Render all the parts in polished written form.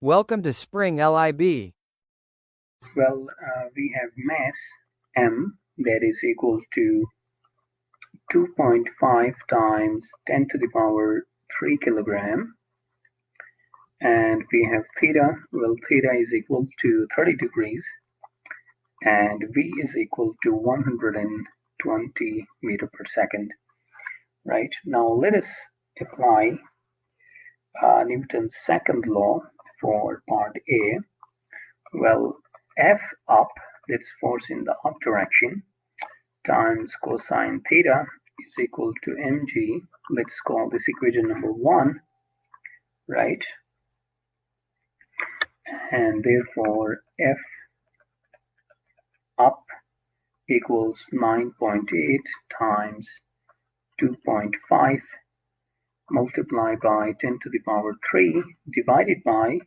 Welcome to Spring LIB. Well, we have mass m that is equal to 2.5 times 10 to the power 3 kilogram, and we have theta. Well, theta is equal to 30 degrees, and v is equal to 120 meter per second. Right, now let us apply Newton's second law for part A. Well, F up, that's force in the up direction, times cosine theta is equal to mg. Let's call this equation number 1, right? And therefore F up equals 9.8 times 2.5 multiplied by 10 to the power 3 divided by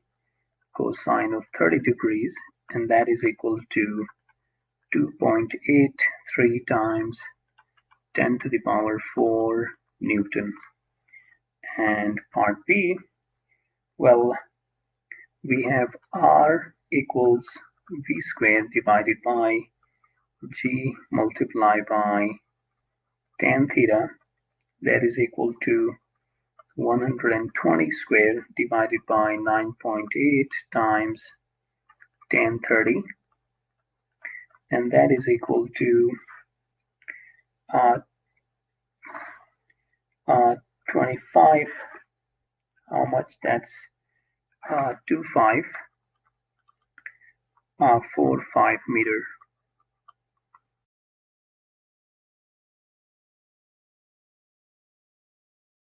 cosine of 30 degrees, and that is equal to 2.83 times 10 to the power 4 Newton. And part B, well, we have R equals V squared divided by G multiplied by tan theta, that is equal to 120 squared divided by 9.8 times tan 30, and that is equal to 25. How much? That's 2545 meter